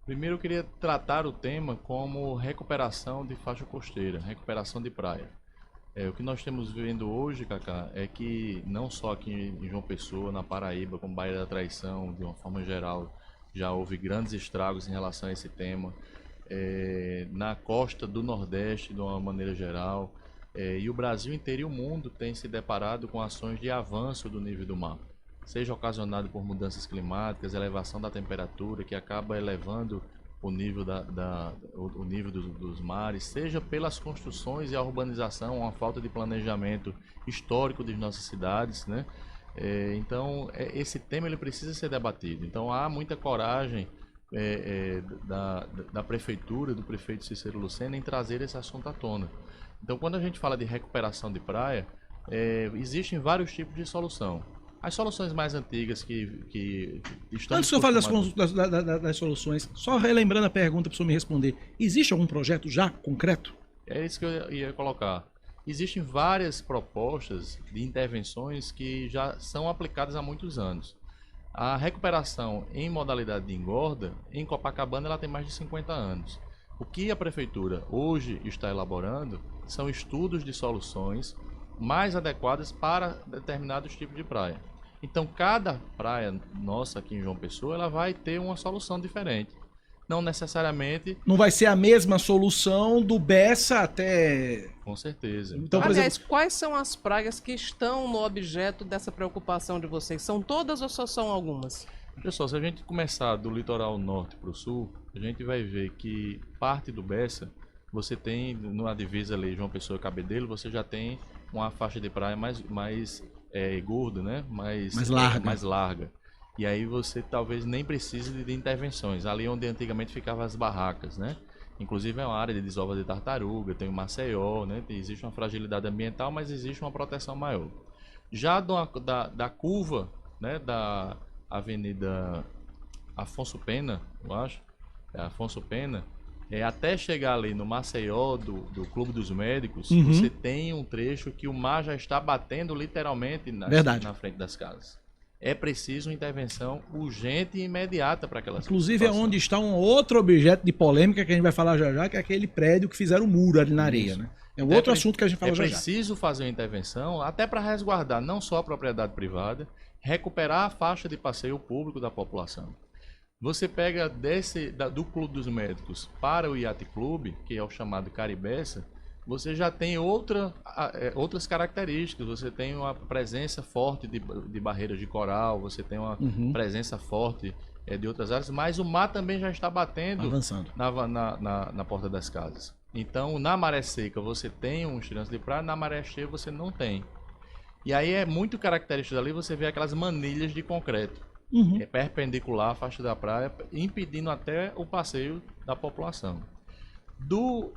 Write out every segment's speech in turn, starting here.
Primeiro eu queria tratar o tema como recuperação de faixa costeira, recuperação de praia. O que nós estamos vivendo hoje, Cacá, é que não só aqui em João Pessoa, na Paraíba, como Baía da Traição, de uma forma geral, já houve grandes estragos em relação a esse tema. Na costa do Nordeste, de uma maneira geral, e o Brasil inteiro e o mundo tem se deparado com ações de avanço do nível do mar, seja ocasionado por mudanças climáticas, elevação da temperatura, que acaba elevando o nível, o nível dos mares, seja pelas construções e a urbanização, uma falta de planejamento histórico de nossas cidades, né? Então, esse tema ele precisa ser debatido. Então, há muita coragem da prefeitura, do prefeito Cícero Lucena, em trazer esse assunto à tona. Então, quando a gente fala de recuperação de praia, existem vários tipos de solução. As soluções mais antigas que estão... Antes que eu fale das soluções, só relembrando a pergunta para o senhor me responder, existe algum projeto já concreto? É isso que eu ia colocar. Existem várias propostas de intervenções que já são aplicadas há muitos anos. A recuperação em modalidade de engorda, em Copacabana, ela tem mais de 50 anos. O que a prefeitura hoje está elaborando são estudos de soluções mais adequadas para determinados tipos de praia. Então, cada praia nossa aqui em João Pessoa, ela vai ter uma solução diferente. Não necessariamente... Não vai ser a mesma solução do Bessa até... Com certeza. Então, aliás, quais são as praias que estão no objeto dessa preocupação de vocês? São todas ou só são algumas? Pessoal, se a gente começar do litoral norte para o sul, a gente vai ver que parte do Bessa, você tem, na divisa ali, João Pessoa e Cabedelo, você já tem uma faixa de praia mais gorda, né? Mais larga. E aí você talvez nem precise de intervenções. Ali onde antigamente ficavam as barracas, né? Inclusive é uma área de desova de tartaruga, tem o Maceió, né? Existe uma fragilidade ambiental, mas existe uma proteção maior. Já da curva, né? Da Avenida Afonso Pena, eu acho, Afonso Pena, até chegar ali no Maceió do Clube dos Médicos, você tem um trecho que o mar já está batendo literalmente na frente das casas. É preciso uma intervenção urgente e imediata para aquelas Inclusive é onde está um outro objeto de polêmica que a gente vai falar já, que é aquele prédio que fizeram o muro ali na areia, né? É um outro assunto que a gente fala já. É preciso fazer uma intervenção até para resguardar não só a propriedade privada, recuperar a faixa de passeio público da população. Você pega do Clube dos Médicos para o Yacht Clube, que é o chamado Caribessa, você já tem outras características. Você tem uma presença forte de barreiras de coral, você tem uma presença forte de outras áreas, mas o mar também já está batendo avançando na porta das casas. Então, na maré seca você tem um estiramento de praia, na maré cheia você não tem. E aí é muito característico dali, você vê aquelas manilhas de concreto. Perpendicular à faixa da praia, impedindo até o passeio da população. Do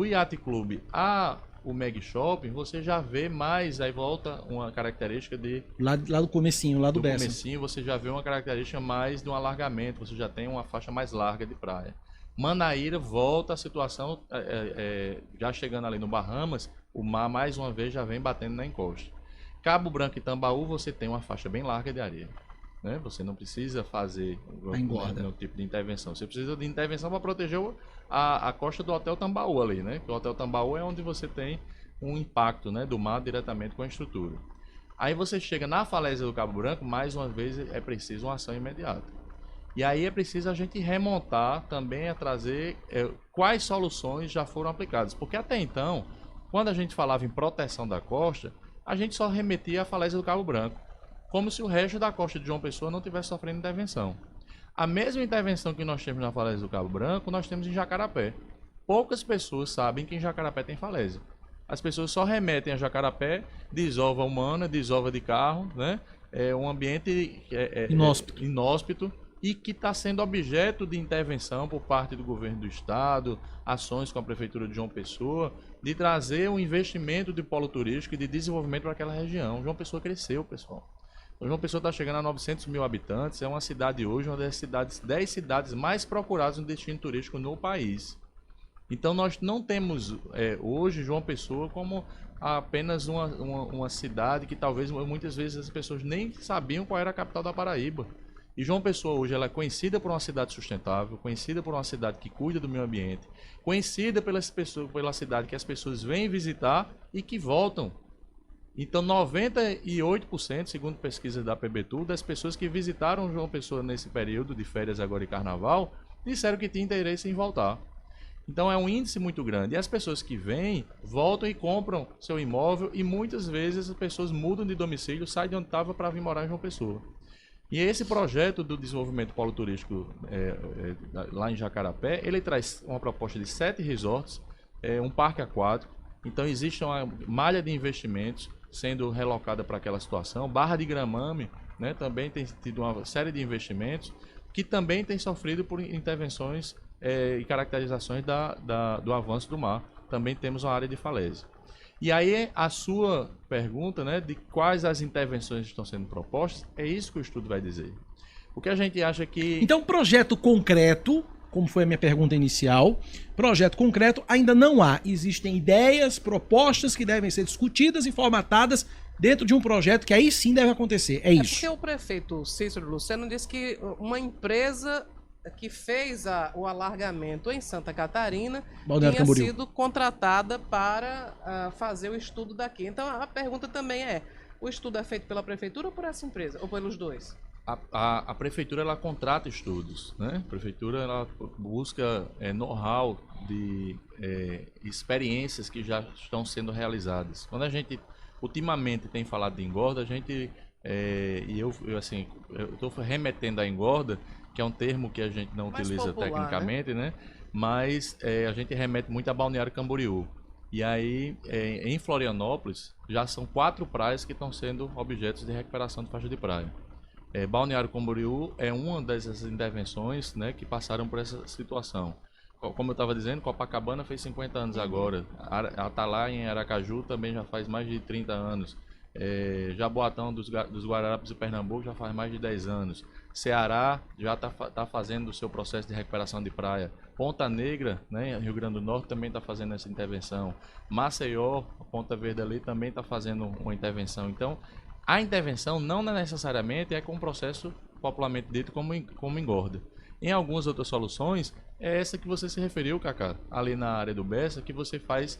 Yacht Club ao Meg Shopping, você já vê mais, aí volta uma característica de... Lá do comecinho, lá do Bessa. Do comecinho você já vê uma característica mais de um alargamento, você já tem uma faixa mais larga de praia. Manaíra volta a situação, já chegando ali no Bahamas, o mar mais uma vez já vem batendo na encosta. Cabo Branco e Tambaú você tem uma faixa bem larga de areia. Né? Você não precisa fazer nenhum tipo de intervenção. Você precisa de intervenção para proteger a costa do Hotel Tambaú ali, né? Porque o Hotel Tambaú é onde você tem um impacto, né, do mar diretamente com a estrutura. Aí você chega na falésia do Cabo Branco, mais uma vez é preciso uma ação imediata. E aí é preciso a gente remontar também a trazer quais soluções já foram aplicadas. Porque até então, quando a gente falava em proteção da costa, a gente só remetia à falésia do Cabo Branco, como se o resto da costa de João Pessoa não estivesse sofrendo intervenção. A mesma intervenção que nós temos na falésia do Cabo Branco, nós temos em Jacarapé. Poucas pessoas sabem que em Jacarapé tem falésia. As pessoas só remetem a Jacarapé, desova humana, desova de carro, né? É um ambiente inóspito e que está sendo objeto de intervenção por parte do governo do estado, ações com a prefeitura de João Pessoa, de trazer um investimento de polo turístico e de desenvolvimento para aquela região. João Pessoa cresceu, pessoal. João Pessoa está chegando a 900 mil habitantes, é uma cidade hoje, uma das 10 cidades mais procuradas no destino turístico no país. Então nós não temos hoje João Pessoa como apenas uma cidade que talvez muitas vezes as pessoas nem sabiam qual era a capital da Paraíba. E João Pessoa hoje ela é conhecida por uma cidade sustentável, conhecida por uma cidade que cuida do meio ambiente, conhecida pela cidade que as pessoas vêm visitar e que voltam. Então, 98%, segundo pesquisas da PBTU, das pessoas que visitaram João Pessoa nesse período de férias agora e carnaval, disseram que tinham interesse em voltar. Então, é um índice muito grande. E as pessoas que vêm, voltam e compram seu imóvel e muitas vezes as pessoas mudam de domicílio, saem de onde estava para vir morar em João Pessoa. E esse projeto do desenvolvimento polo turístico lá em Jacarapé, ele traz uma proposta de 7 resorts, um parque aquático. Então, existe uma malha de investimentos sendo relocada para aquela situação. Barra de Gramame, né, também tem tido uma série de investimentos que também tem sofrido por intervenções e caracterizações do avanço do mar. Também temos uma área de falésia. E aí a sua pergunta, né, de quais as intervenções estão sendo propostas, é isso que o estudo vai dizer. O que a gente acha que... Então, projeto concreto, como foi a minha pergunta inicial, projeto concreto ainda não há. Existem ideias, propostas que devem ser discutidas e formatadas dentro de um projeto que aí sim deve acontecer. É isso. Porque o prefeito Cícero Luceno disse que uma empresa que fez o alargamento em Santa Catarina tinha sido contratada para fazer o estudo daqui. Então a pergunta também é, o estudo é feito pela prefeitura ou por essa empresa? Ou pelos dois? A prefeitura ela contrata estudos, né? A prefeitura ela busca know-how de experiências que já estão sendo realizadas. Quando a gente ultimamente tem falado de engorda, a gente eu estou remetendo à engorda, que é um termo que a gente não utiliza popular, tecnicamente, né? Mas a gente remete muito a Balneário Camboriú. E aí, em Florianópolis, já são 4 praias que estão sendo objetos de recuperação de faixa de praia. Balneário Camboriú é uma dessas intervenções, né, que passaram por essa situação. Como eu estava dizendo, Copacabana fez 50 anos agora. Atalaia em Aracaju também já faz mais de 30 anos. Jaboatão dos Guararapes e Pernambuco já faz mais de 10 anos. Ceará já está fazendo o seu processo de recuperação de praia. Ponta Negra, né, Rio Grande do Norte, também está fazendo essa intervenção. Maceió, a Ponta Verde ali, também está fazendo uma intervenção. Então, a intervenção não necessariamente é com um processo popularmente dito como engorda. Em algumas outras soluções, é essa que você se referiu, Cacá, ali na área do Bessa, que você faz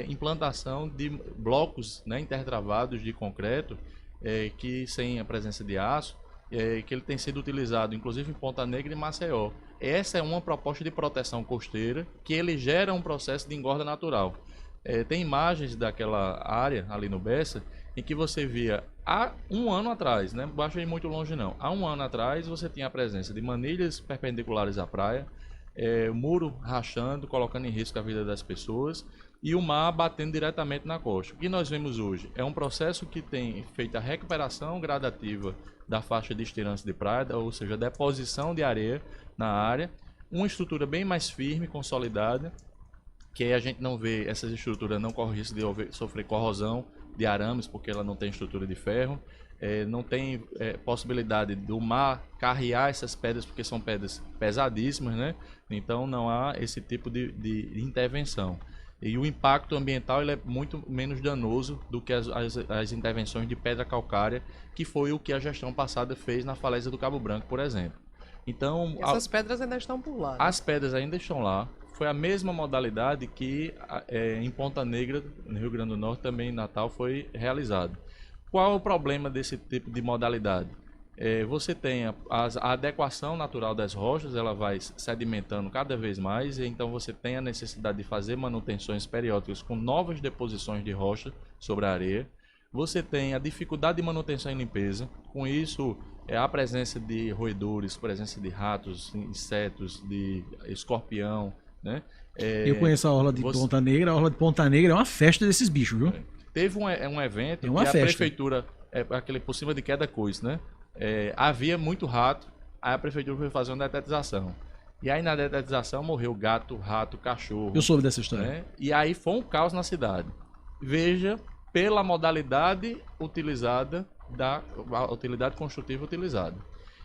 implantação de blocos, né, intertravados de concreto, que sem a presença de aço, que ele tem sido utilizado, inclusive em Ponta Negra e Maceió. Essa é uma proposta de proteção costeira que ele gera um processo de engorda natural. Tem imagens daquela área ali no Bessa em que você via há um ano atrás, né? Não basta ir muito longe não. Há um ano atrás você tinha a presença de manilhas perpendiculares à praia, muro rachando, colocando em risco a vida das pessoas e o mar batendo diretamente na costa. O que nós vemos hoje é um processo que tem feito a recuperação gradativa da faixa de estirância de praia, ou seja, a deposição de areia na área, uma estrutura bem mais firme, consolidada, que aí a gente não vê, essas estruturas não correm risco de sofrer corrosão de arames, porque ela não tem estrutura de ferro, não tem possibilidade do mar carrear essas pedras, porque são pedras pesadíssimas, né? Então não há esse tipo de intervenção. E o impacto ambiental ele é muito menos danoso do que as intervenções de pedra calcária, que foi o que a gestão passada fez na falésia do Cabo Branco, por exemplo. Então, essas pedras ainda estão por lá. Né? As pedras ainda estão lá. Foi a mesma modalidade que em Ponta Negra, no Rio Grande do Norte, também em Natal, foi realizado. Qual é o problema desse tipo de modalidade? Você tem a adequação natural das rochas, ela vai sedimentando cada vez mais, e então você tem a necessidade de fazer manutenções periódicas com novas deposições de rocha sobre a areia. Você tem a dificuldade de manutenção e limpeza, com isso a presença de roedores, presença de ratos, insetos, de escorpião, né? Eu conheço a orla de Ponta Negra, a orla de Ponta Negra é uma festa desses bichos, viu? Teve um evento que a prefeitura, aquele por cima de Queda Cois, né? Havia muito rato, aí a prefeitura foi fazer uma detetização. E aí na detetização morreu gato, rato, cachorro. Eu soube dessa história. Né? E aí foi um caos na cidade. Veja, pela modalidade utilizada, a utilidade construtiva utilizada.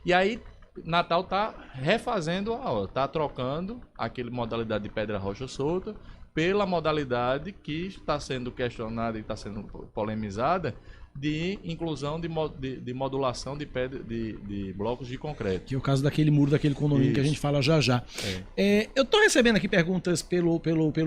E aí Natal está refazendo, está trocando aquele modalidade de pedra rocha solta pela modalidade que está sendo questionada e está sendo polemizada de inclusão de modulação de blocos de concreto. Que é o caso daquele muro, daquele condomínio que a gente fala já já. Eu estou recebendo aqui perguntas pelo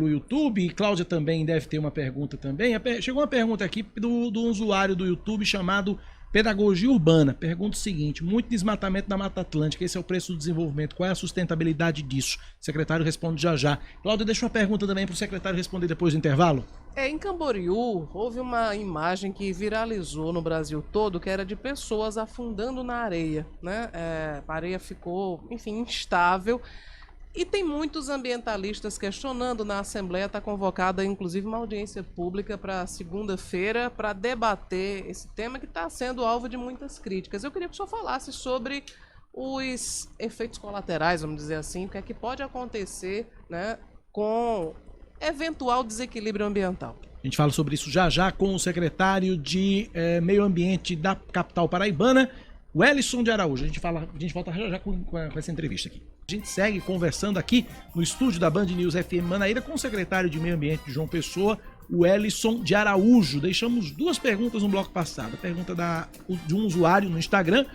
YouTube, e Cláudia também deve ter uma pergunta também. Chegou uma pergunta aqui do usuário do YouTube chamado Pedagogia Urbana. Pergunta o seguinte: muito desmatamento da Mata Atlântica, esse é o preço do desenvolvimento, qual é a sustentabilidade disso? O secretário responde já já. Cláudia, deixa uma pergunta também para o secretário responder depois do intervalo. Em Camboriú, houve uma imagem que viralizou no Brasil todo, que era de pessoas afundando na areia, né? A areia ficou, enfim, instável. E tem muitos ambientalistas questionando. Na Assembleia está convocada, inclusive, uma audiência pública para segunda-feira para debater esse tema que está sendo alvo de muitas críticas. Eu queria que o senhor falasse sobre os efeitos colaterais, vamos dizer assim, o que é que pode acontecer, né, com eventual desequilíbrio ambiental. A gente fala sobre isso já já com o secretário de Meio Ambiente da capital paraibana, Wellison de Araújo. A gente volta já já com essa entrevista aqui. A gente segue conversando aqui no estúdio da Band News FM Manaíra com o secretário de Meio Ambiente de João Pessoa, Wellison de Araújo. Deixamos duas perguntas no bloco passado. A pergunta de um usuário no Instagram,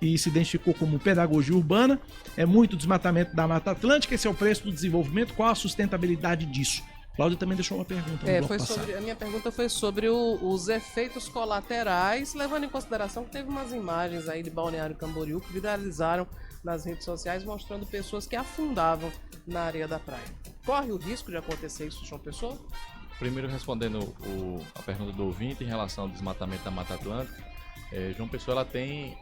e se identificou como Pedagogia Urbana. É muito desmatamento da Mata Atlântica, esse é o preço do desenvolvimento, qual a sustentabilidade disso? Cláudia também deixou uma pergunta no bloco passado. A minha pergunta foi sobre os efeitos colaterais, levando em consideração que teve umas imagens aí de Balneário Camboriú que viralizaram nas redes sociais mostrando pessoas que afundavam na areia da praia. Corre o risco de acontecer isso, João Pessoa? Primeiro, respondendo a pergunta do ouvinte em relação ao desmatamento da Mata Atlântica, João Pessoa ela tem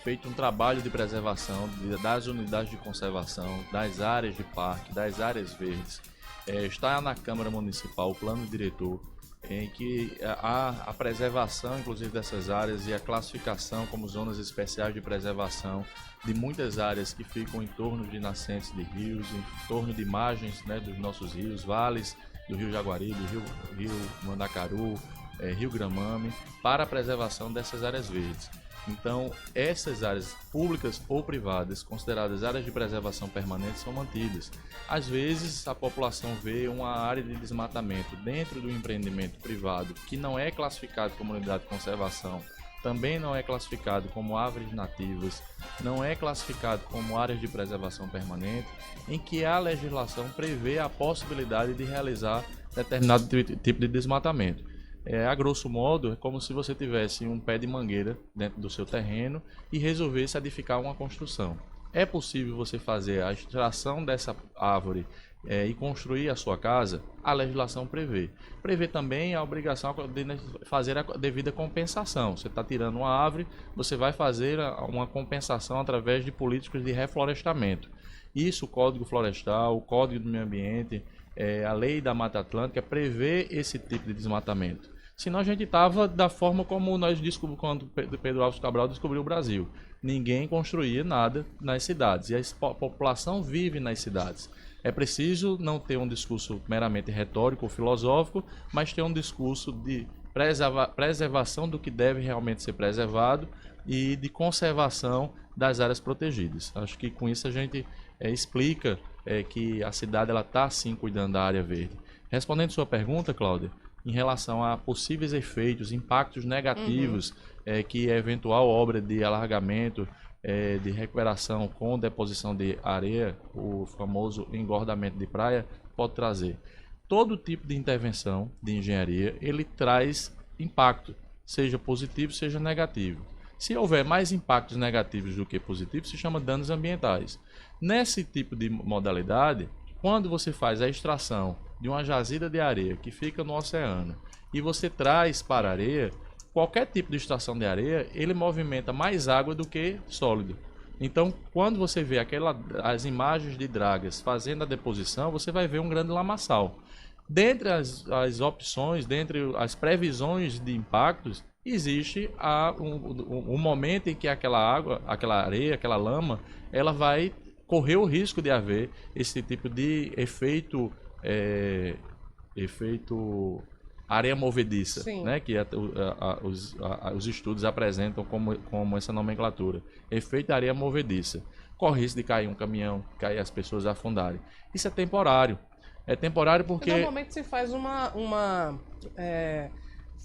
feito um trabalho de preservação das unidades de conservação, das áreas de parque, das áreas verdes. Está na Câmara Municipal o plano diretor em que a preservação, inclusive, dessas áreas e a classificação como zonas especiais de preservação de muitas áreas que ficam em torno de nascentes de rios, em torno de margens, né, dos nossos rios, vales do Rio Jaguari, do Rio Mandacaru, Rio Gramame, para a preservação dessas áreas verdes. Então, essas áreas públicas ou privadas, consideradas áreas de preservação permanente, são mantidas. Às vezes, a população vê uma área de desmatamento dentro do empreendimento privado que não é classificado como unidade de conservação, também não é classificado como árvores nativas, não é classificado como áreas de preservação permanente, em que a legislação prevê a possibilidade de realizar determinado tipo de desmatamento. A grosso modo, é como se você tivesse um pé de mangueira dentro do seu terreno e resolvesse edificar uma construção. É possível você fazer a extração dessa árvore e construir a sua casa? A legislação prevê. Prevê também a obrigação de fazer a devida compensação. Você está tirando uma árvore, você vai fazer uma compensação através de políticas de reflorestamento. Isso, o Código Florestal, o Código do Meio Ambiente, a Lei da Mata Atlântica prevê esse tipo de desmatamento. Senão a gente estava da forma como nós descobrimos quando Pedro Álvares Cabral descobriu o Brasil. Ninguém construía nada nas cidades e a população vive nas cidades. É preciso não ter um discurso meramente retórico ou filosófico, mas ter um discurso de preservação do que deve realmente ser preservado e de conservação das áreas protegidas. Acho que com isso a gente explica que a cidade está sim cuidando da área verde. Respondendo sua pergunta, Cláudia, em relação a possíveis efeitos, impactos negativos que eventual obra de alargamento, de recuperação com deposição de areia, o famoso engordamento de praia, pode trazer. Todo tipo de intervenção de engenharia, ele traz impacto, seja positivo, seja negativo. Se houver mais impactos negativos do que positivos, se chama danos ambientais. Nesse tipo de modalidade, quando você faz a extração de uma jazida de areia que fica no oceano e você traz para a areia, qualquer tipo de extração de areia, ele movimenta mais água do que sólido. Então, quando você vê as imagens de dragas fazendo a deposição, você vai ver um grande lamaçal. Dentre as opções, dentre as previsões de impactos, existe um momento em que aquela água, aquela areia, aquela lama, ela vai correr o risco de haver esse tipo de efeito areia movediça, né? Que os estudos apresentam como essa nomenclatura. Efeito areia movediça. Corre risco de cair um caminhão, cair as pessoas afundarem. Isso é temporário. É temporário porque... Normalmente se faz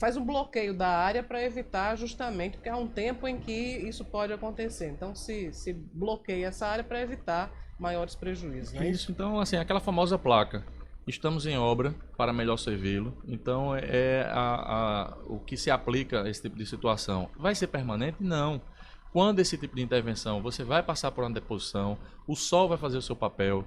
faz um bloqueio da área para evitar justamente, porque há um tempo em que isso pode acontecer. Então se bloqueia essa área para evitar maiores prejuízos. Né? Isso, então assim, aquela famosa placa. Estamos em obra para melhor servi-lo. Então o que se aplica a esse tipo de situação. Vai ser permanente? Não. Quando esse tipo de intervenção, você vai passar por uma deposição, o sol vai fazer o seu papel,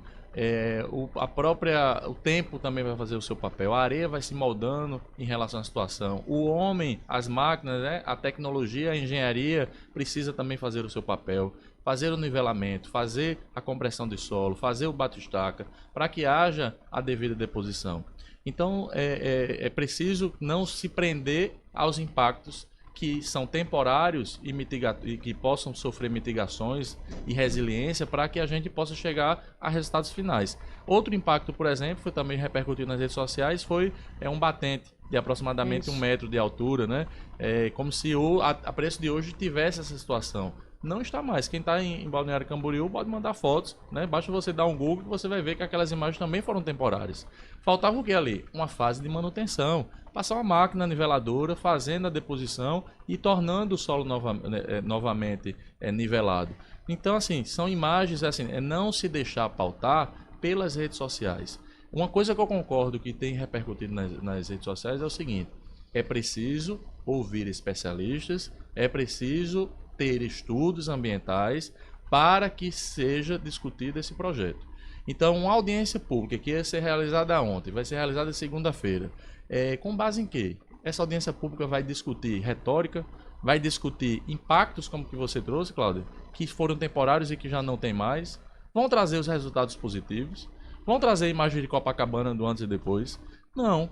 o tempo também vai fazer o seu papel, a areia vai se moldando em relação à situação. O homem, as máquinas, né, a tecnologia, a engenharia precisa também fazer o seu papel, fazer o nivelamento, fazer a compressão de solo, fazer o bate-estaca, para que haja a devida deposição. Então, é preciso não se prender aos impactos que são temporários e que possam sofrer mitigações e resiliência para que a gente possa chegar a resultados finais. Outro impacto, por exemplo, foi também repercutido nas redes sociais, foi um batente de aproximadamente 1 metro de altura, né? Como se a preço de hoje tivesse essa situação. Não está mais. Quem está em Balneário Camboriú pode mandar fotos, né? Basta você dar um Google que você vai ver que aquelas imagens também foram temporárias. Faltava o que ali? Uma fase de manutenção. Passar uma máquina niveladora, fazendo a deposição e tornando o solo novamente nivelado. Então, assim, são imagens, assim, não se deixar pautar pelas redes sociais. Uma coisa que eu concordo que tem repercutido nas redes sociais é o seguinte: é preciso ouvir especialistas, é preciso ter estudos ambientais para que seja discutido esse projeto. Então, uma audiência pública que ia ser realizada ontem, vai ser realizada segunda-feira. Com base em quê? Essa audiência pública vai discutir retórica, vai discutir impactos, como que você trouxe, Cláudia, que foram temporários e que já não tem mais, vão trazer os resultados positivos, vão trazer imagens de Copacabana do antes e depois. Não.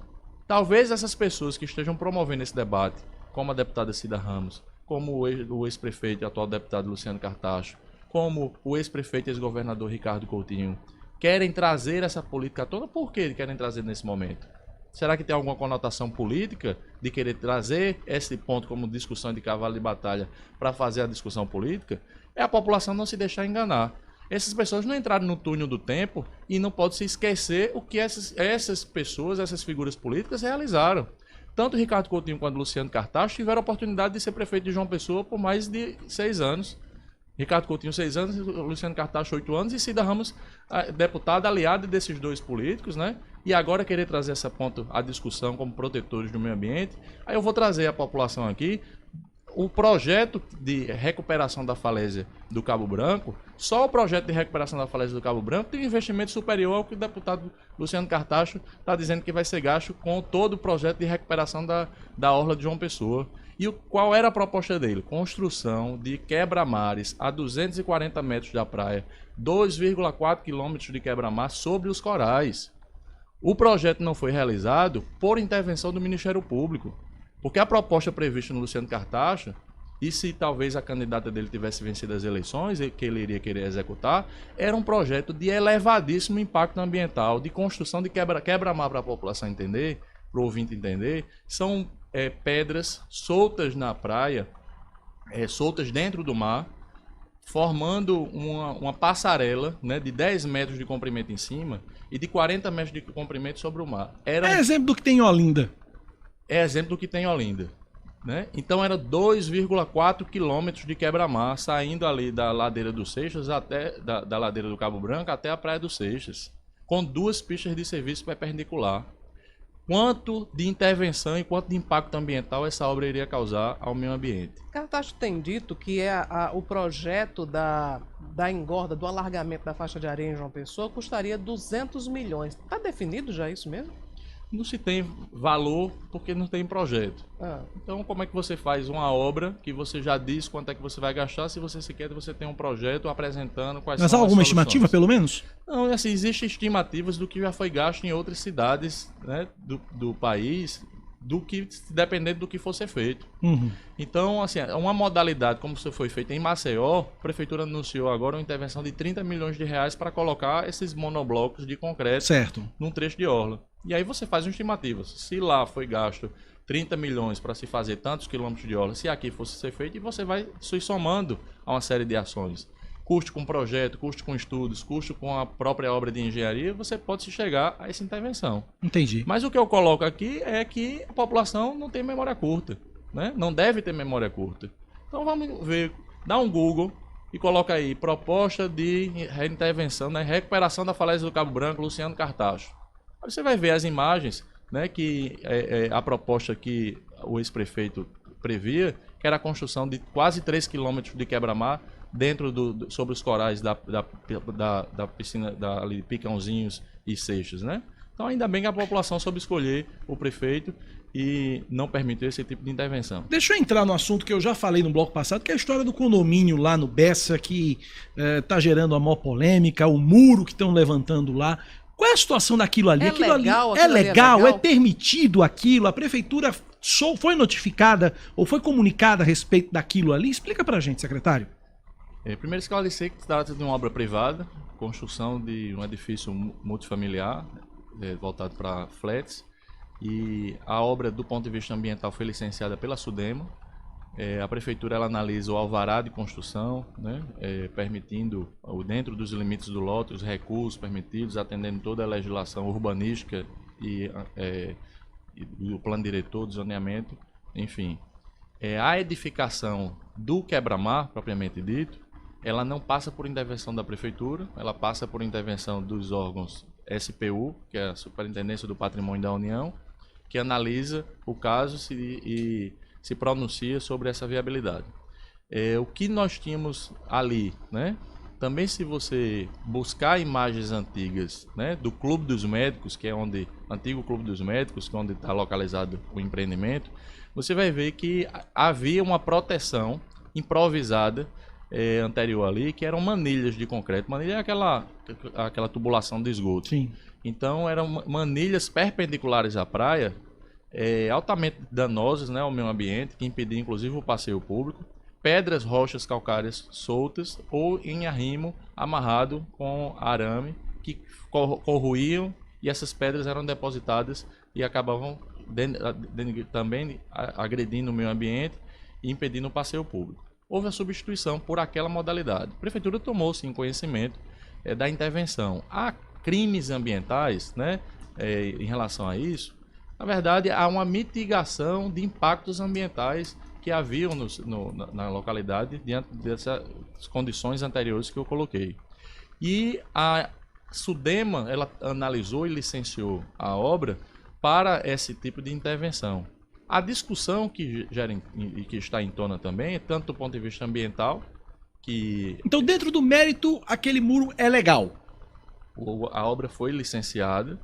Talvez essas pessoas que estejam promovendo esse debate, como a deputada Cida Ramos, como o ex-prefeito e atual deputado Luciano Cartacho, como o ex-prefeito e ex-governador Ricardo Coutinho, querem trazer essa política toda. Por que querem trazer nesse momento? Será que tem alguma conotação política de querer trazer esse ponto como discussão de cavalo de batalha para fazer a discussão política? É a população não se deixar enganar. Essas pessoas não entraram no túnel do tempo e não pode se esquecer o que essas pessoas, essas figuras políticas realizaram. Tanto Ricardo Coutinho quanto Luciano Cartacho tiveram a oportunidade de ser prefeito de João Pessoa por mais de 6 anos. Ricardo Coutinho 6 anos, Luciano Cartacho 8 anos e Cida Ramos, deputada aliada desses dois políticos, né? E agora querer trazer essa ponta à discussão como protetores do meio ambiente. Aí eu vou trazer à população aqui o projeto de recuperação da falésia do Cabo Branco. Só o projeto de recuperação da falésia do Cabo Branco tem um investimento superior ao que o deputado Luciano Cartacho está dizendo que vai ser gasto com todo o projeto de recuperação da orla de João Pessoa. E qual era a proposta dele? Construção de quebra-mares a 240 metros da praia, 2,4 quilômetros de quebra-mar sobre os corais. O projeto não foi realizado por intervenção do Ministério Público, porque a proposta prevista no Luciano Cartacho, e se talvez a candidata dele tivesse vencido as eleições, que ele iria querer executar, era um projeto de elevadíssimo impacto ambiental, de construção de quebra-mar para a população entender, para o ouvinte entender. São pedras soltas na praia, soltas dentro do mar, formando uma passarela, né, de 10 metros de comprimento em cima e de 40 metros de comprimento sobre o mar. Exemplo do que tem em Olinda. É exemplo do que tem em Olinda. Né? Então era 2,4 quilômetros de quebra-mar, saindo ali da ladeira dos Seixas, até da ladeira do Cabo Branco até a praia dos Seixas, com 2 pistas de serviço perpendicular. Quanto de intervenção e quanto de impacto ambiental essa obra iria causar ao meio ambiente? Cartacho tem dito que o projeto da engorda, do alargamento da faixa de areia em João Pessoa custaria 200 milhões. Está definido já isso mesmo? Não se tem valor porque não tem projeto. Então, como é que você faz uma obra que você já diz quanto é que você vai gastar se você sequer você tem um projeto apresentando quais são as soluções? Mas há alguma estimativa, pelo menos? Não, assim, existem estimativas do que já foi gasto em outras cidades, né, do país, dependendo do que for ser feito. Uhum. Então, assim, uma modalidade como isso foi feito em Maceió, a prefeitura anunciou agora uma intervenção de 30 milhões de reais para colocar esses monoblocos de concreto num trecho de orla. E aí você faz uma estimativa. Se lá foi gasto 30 milhões para se fazer tantos quilômetros de orla, se aqui fosse ser feito, e você vai se somando a uma série de ações. custe com projeto, custe com estudos, custe com a própria obra de engenharia, você pode se chegar a essa intervenção. Entendi. Mas o que eu coloco aqui é que a população não tem memória curta, né? Não deve ter memória curta. Então vamos ver, dá um Google e coloca aí, proposta de reintervenção, né? Recuperação da falésia do Cabo Branco, Luciano Cartacho. Aí você vai ver as imagens, né, que a proposta que o ex-prefeito previa, que era a construção de quase 3 quilômetros de quebra-mar dentro sobre os corais da piscina ali, Picãozinhos e Seixas, né? Então ainda bem que a população soube escolher o prefeito e não permitiu esse tipo de intervenção. Deixa eu entrar no assunto que eu já falei no bloco passado, que é a história do condomínio lá no Bessa, que está gerando a maior polêmica, o muro que estão levantando lá. Qual é a situação daquilo ali? É legal? É permitido aquilo? A prefeitura foi notificada ou foi comunicada a respeito daquilo ali? Explica pra gente, secretário. Primeiro esclarecer que se trata de uma obra privada, construção de um edifício multifamiliar, voltado para flats, e a obra do ponto de vista ambiental foi licenciada pela SUDEMA. A prefeitura ela analisa o alvará de construção, né, permitindo, dentro dos limites do lote, os recursos permitidos, atendendo toda a legislação urbanística e o plano diretor do zoneamento, enfim. A edificação do quebra-mar, propriamente dito, ela não passa por intervenção da prefeitura, ela passa por intervenção dos órgãos SPU, que é a Superintendência do Patrimônio da União, que analisa o caso e se pronuncia sobre essa viabilidade. O que nós tínhamos ali, né? Também se você buscar imagens antigas, né, do Clube dos Médicos, que é antigo Clube dos Médicos, que é onde está localizado o empreendimento, você vai ver que havia uma proteção improvisada anterior ali, que eram manilhas de concreto. Manilha é aquela tubulação de esgoto. Sim. Então eram manilhas perpendiculares à praia, altamente danosas, né, ao meio ambiente, que impediam inclusive o passeio público, pedras, rochas calcárias soltas ou em arrimo amarrado com arame que corroíam, e essas pedras eram depositadas e acabavam também agredindo o meio ambiente e impedindo o passeio público. Houve a substituição por aquela modalidade. A prefeitura tomou sim conhecimento da intervenção. Há crimes ambientais, né, em relação a isso. Na verdade, há uma mitigação de impactos ambientais que haviam na localidade diante dessas condições anteriores que eu coloquei. E a SUDEMA, ela analisou e licenciou a obra para esse tipo de intervenção. A discussão que está em tona também, tanto do ponto de vista ambiental, que... Então, dentro do mérito, aquele muro é legal? A obra foi licenciada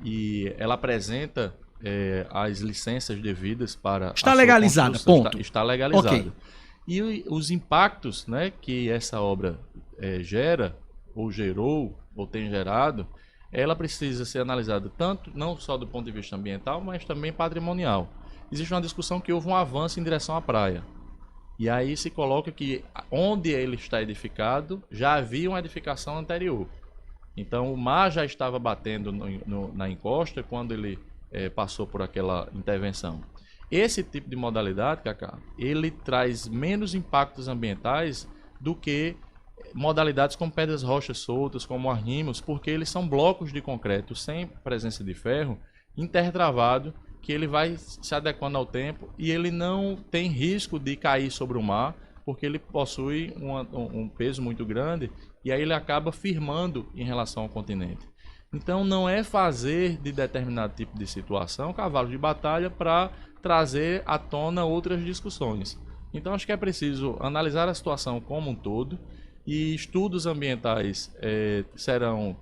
e ela apresenta as licenças devidas para... Está legalizada, ponto. Está legalizada. Okay. E os impactos, né, que essa obra gera, ou gerou, ou tem gerado, ela precisa ser analisada tanto, não só do ponto de vista ambiental, mas também patrimonial. Existe uma discussão que houve um avanço em direção à praia. E aí se coloca que onde ele está edificado, já havia uma edificação anterior. Então o mar já estava batendo na encosta quando ele passou por aquela intervenção. Esse tipo de modalidade, Cacá, ele traz menos impactos ambientais do que modalidades com pedras rochas soltas, como arrimos, porque eles são blocos de concreto sem presença de ferro, intertravado, que ele vai se adequando ao tempo e ele não tem risco de cair sobre o mar, porque ele possui um peso muito grande e aí ele acaba firmando em relação ao continente. Então não é fazer de determinado tipo de situação cavalo de batalha para trazer à tona outras discussões. Então acho que é preciso analisar a situação como um todo e estudos ambientais serão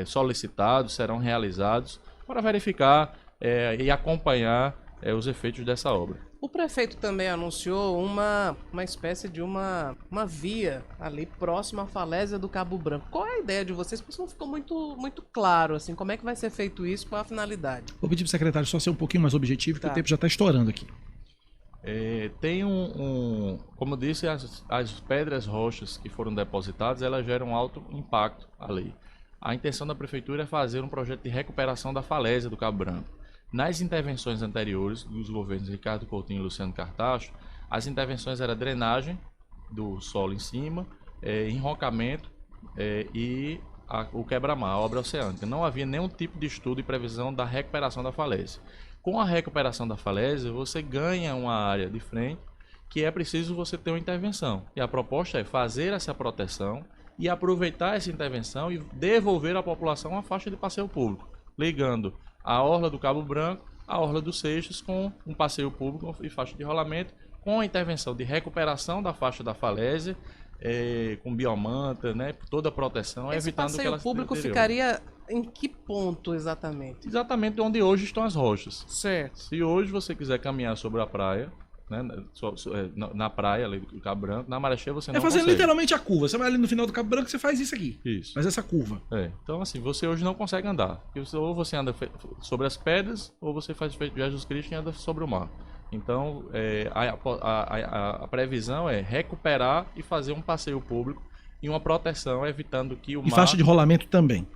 solicitados, serão realizados para verificar e acompanhar os efeitos dessa obra. O prefeito também anunciou uma espécie de uma via ali próxima à falésia do Cabo Branco. Qual é a ideia de vocês? Porque não ficou muito claro, assim, como é que vai ser feito isso, qual a finalidade? Vou pedir para o secretário só ser um pouquinho mais objetivo, que o tempo já está estourando aqui. Tem como eu disse, as pedras rochas que foram depositadas, elas geram alto impacto ali. A intenção da prefeitura é fazer um projeto de recuperação da falésia do Cabo Branco. Nas intervenções anteriores dos governos Ricardo Coutinho e Luciano Cartacho, as intervenções eram drenagem do solo em cima, enroncamento e o quebra-mar, a obra oceânica. Não havia nenhum tipo de estudo e previsão da recuperação da falésia. Com a recuperação da falésia, você ganha uma área de frente que é preciso você ter uma intervenção. E a proposta é fazer essa proteção e aproveitar essa intervenção e devolver à população uma faixa de passeio público, ligando a orla do Cabo Branco à orla dos Seixos com um passeio público e faixa de rolamento, com a intervenção de recuperação da faixa da falésia, com biomanta, né, toda a proteção, esse evitando que ela passeio público ficaria em que ponto exatamente? Exatamente onde hoje estão as rochas. Certo. Se hoje você quiser caminhar sobre a praia, né, na praia ali do Cabo Branco, na maré cheia você não fazendo consegue. Literalmente a curva. Você vai ali no final do Cabo Branco, você faz isso aqui. Isso. Faz essa curva. Então assim, você hoje não consegue andar. Ou você anda sobre as pedras, ou você faz feito Jesus Cristo e anda sobre o mar. Então, a previsão é recuperar e fazer um passeio público e uma proteção, evitando que o mar... E faixa de rolamento também.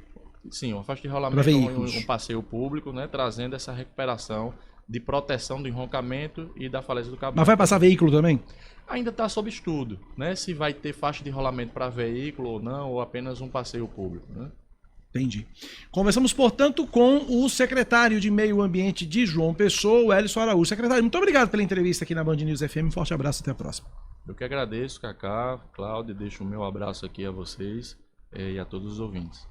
Sim, uma faixa de rolamento um passeio público, né, trazendo essa recuperação de proteção do enroncamento e da falésia do Cabo Branco. Mas vai passar veículo também? Ainda está sob estudo, né, se vai ter faixa de rolamento para veículo ou não, ou apenas um passeio público, né? Entendi. Conversamos, portanto, com o secretário de Meio Ambiente de João Pessoa, o Hélio Araújo. Secretário, muito obrigado pela entrevista aqui na Band News FM. Um forte abraço, até a próxima. Eu que agradeço, Cacá, Cláudio, deixo o meu abraço aqui a vocês e a todos os ouvintes.